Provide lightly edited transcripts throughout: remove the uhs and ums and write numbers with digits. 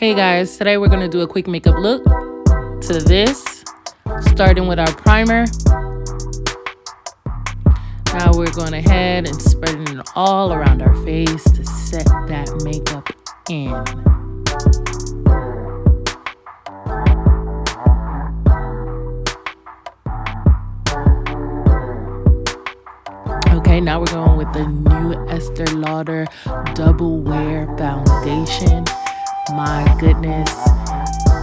Hey guys, today we're going to do a quick makeup look to this, starting with our primer. Now we're going ahead and spreading it all around our face to set that makeup in. Okay, now we're going with the new Estee Lauder Double Wear Foundation. My goodness,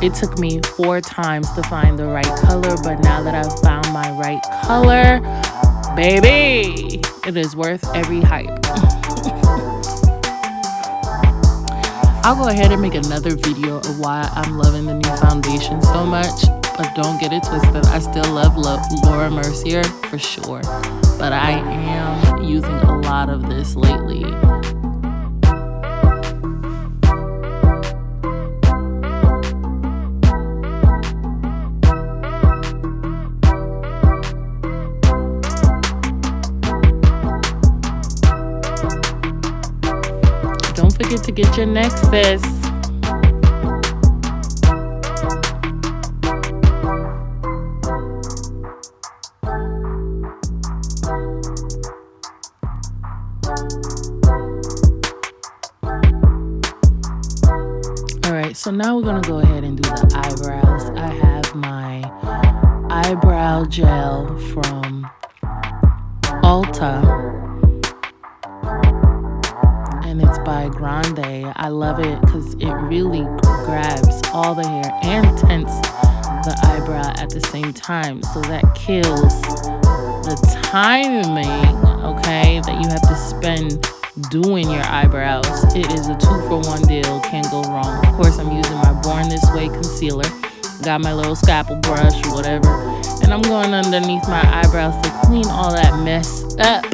it took me 4 times to find the right color, but now that I've found my right color, baby, it is worth every hype. I'll go ahead and make another video of why I'm loving the new foundation so much, but don't get it twisted. I still love Laura Mercier for sure, but I am using a lot of this lately. Don't forget to get your Nexus. Alright, so now we're going to go ahead and do the eyebrows. I have my eyebrow gel from Ulta. And it's by Grande. I love it because it really grabs all the hair and tints the eyebrow at the same time. So that kills the timing, okay, that you have to spend doing your eyebrows. It is a 2-for-1 deal. Can't go wrong. Of course, I'm using my Born This Way concealer. Got my little scalpel brush or whatever. And I'm going underneath my eyebrows to clean all that mess up.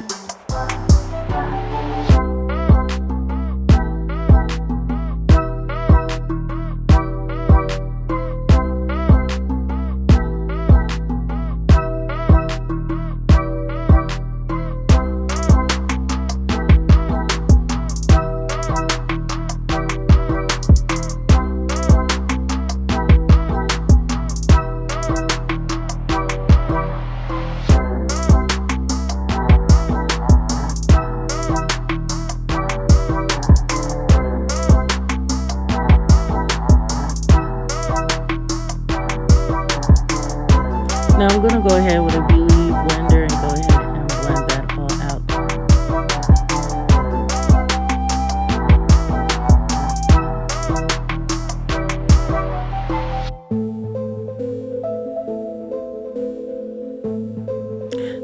Now I'm going to go ahead with a beauty blender and go ahead and blend that all out.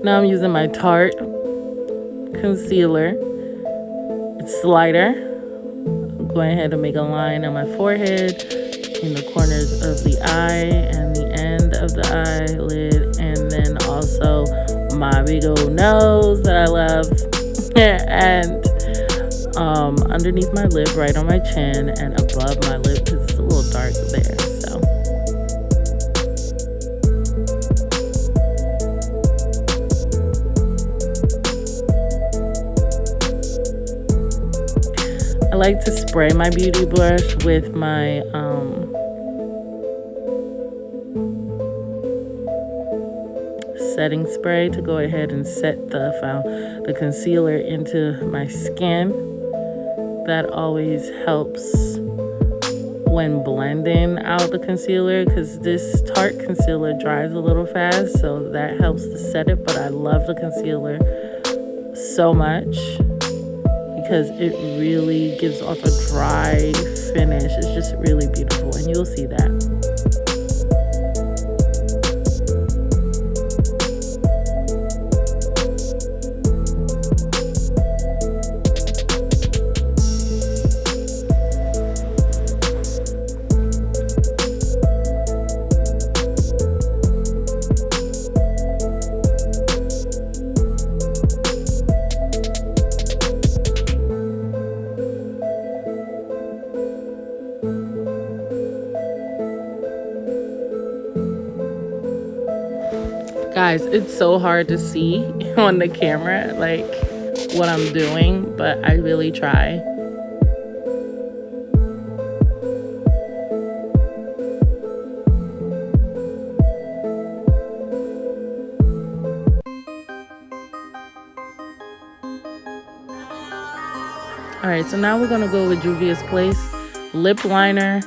Now I'm using my Tarte concealer. It's lighter. I'm going ahead and make a line on my forehead, in the corners of the eye and the end of the eyelid, and then also my big old nose that I love, and underneath my lip, right on my chin, and above my lip because it's a little dark there. So I like to spray my beauty brush with my setting spray to go ahead and set the concealer into my skin. That always helps when blending out the concealer because this Tarte concealer dries a little fast, so that helps to set it. But I love the concealer so much because it really gives off a dry finish. It's just really beautiful, and you'll see that. Guys, it's so hard to see on the camera, like, what I'm doing, but I really try. right, so now we're going to go with Juvia's Place lip liner.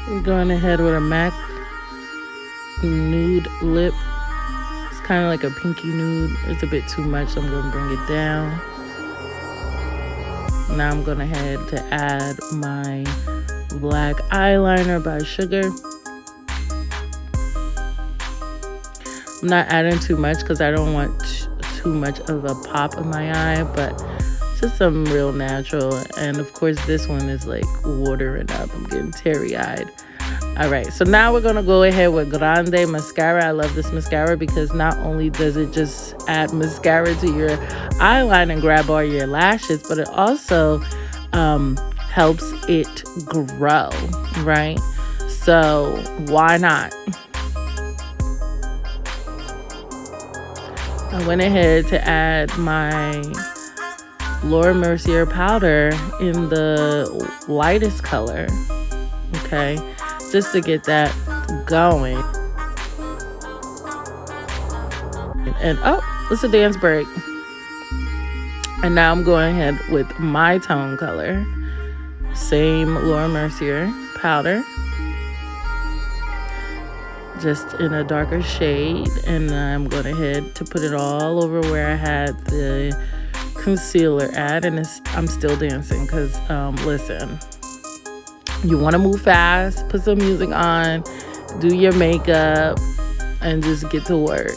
We're going ahead with a MAC nude lip. It's kind of like a pinky nude. It's a bit too much, so I'm going to bring it down. Now I'm going ahead to add my black eyeliner by Sugar. I'm not adding too much because I don't want too much of a pop in my eye, but just some real natural. And of course this one is like watering up. I'm getting teary-eyed. All right, so now we're gonna go ahead with Grande mascara. I love this mascara because not only does it just add mascara to your eyeliner and grab all your lashes, but it also helps it grow, right? So why not? I went ahead to add my Laura Mercier powder in the lightest color, okay, just to get that going. And oh, it's a dance break. And now I'm going ahead with my tone color, same Laura Mercier powder, just in a darker shade, and I'm going ahead to put it all over where I had the concealer at. And I'm still dancing because listen, you want to move fast, put some music on, do your makeup, and just get to work.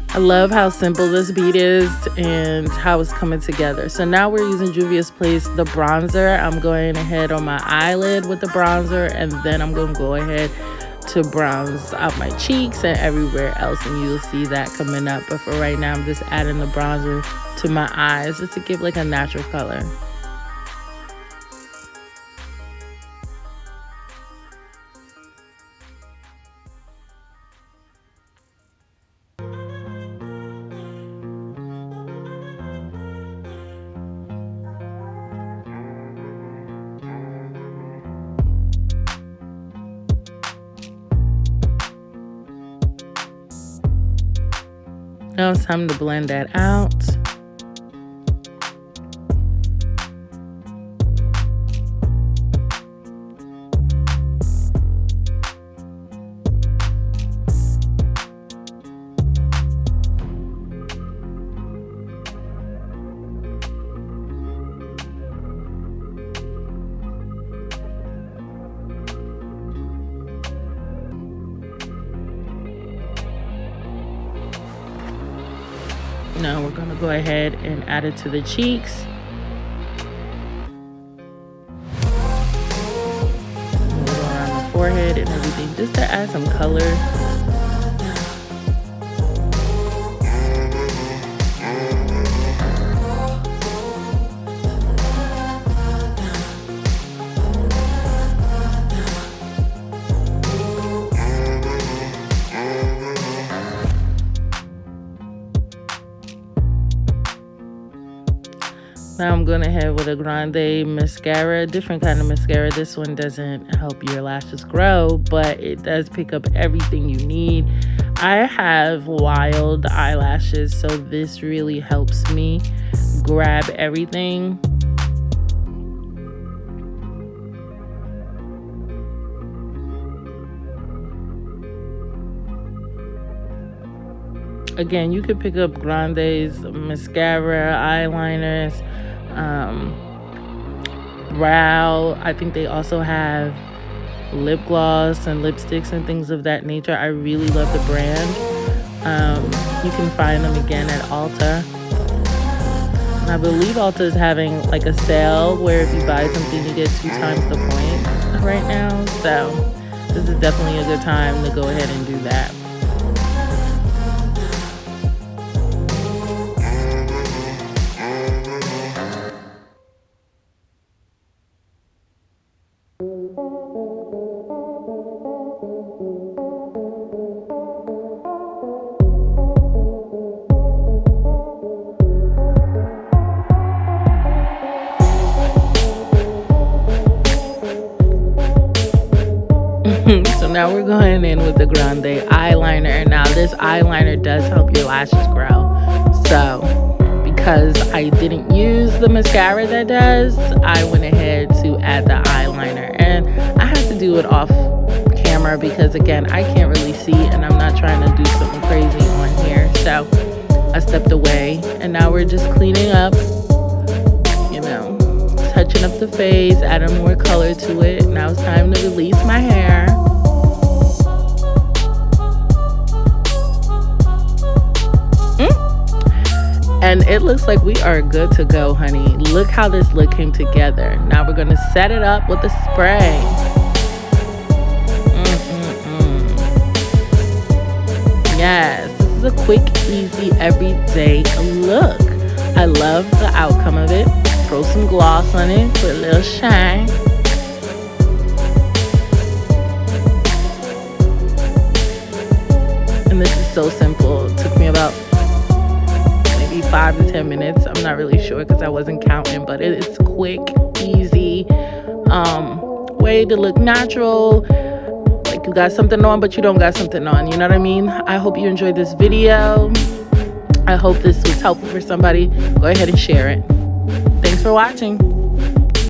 I love how simple this beat is and how it's coming together. So now we're using Juvia's Place, the bronzer. I'm going ahead on my eyelid with the bronzer, and then I'm going to go ahead to bronze out my cheeks and everywhere else, and you'll see that coming up. But for right now, I'm just adding the bronzer to my eyes just to give like a natural color. Now it's time to blend that out. Now we're going to go ahead and add it to the cheeks. We'll go around the forehead and everything just to add some color. Now I'm going ahead with a Grande mascara, different kind of mascara. This one doesn't help your lashes grow, but it does pick up everything you need. I have wild eyelashes, so this really helps me grab everything. Again, you could pick up Grande's mascara, eyeliners, brow. I think they also have lip gloss and lipsticks and things of that nature. I really love the brand. You can find them again at Ulta. And I believe Ulta is having like a sale where if you buy something you get 2 times the points right now. So this is definitely a good time to go ahead and do that. So now we're going in with the Grande eyeliner. Now this eyeliner does help your lashes grow. So because I didn't use the mascara that does, I went ahead to add the eyeliner. And I have to do it off camera because again, I can't really see and I'm not trying to do something crazy on here. So I stepped away and now we're just cleaning up, you know, touching up the face, adding more color to it. Now it's time to release my hair. And it looks like we are good to go, honey. Look how this look came together. Now we're gonna set it up with a spray. Yes, this is a quick, easy, everyday look. I love the outcome of it. Throw some gloss on it, put a little shine. And this is so simple. It took me about 5 to 10 minutes. I'm not really sure because I wasn't counting, but it is quick, easy way to look natural, like you got something on but you don't got something on, you know what I mean? I hope you enjoyed this video. I hope this was helpful for somebody. Go ahead and share it. Thanks for watching.